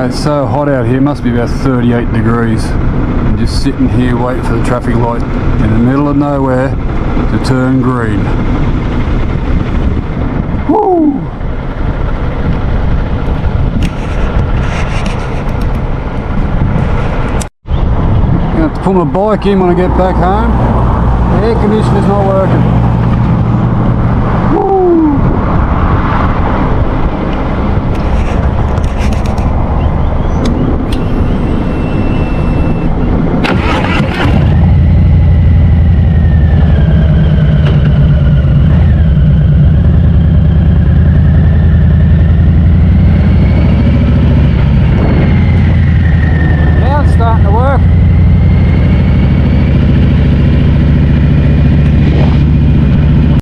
It's so hot out here, must be about 38 degrees. I'm just sitting here waiting for the traffic light in the middle of nowhere to turn green. Woo! I'm going to have to put my bike in when I get back home. The air conditioner's not working.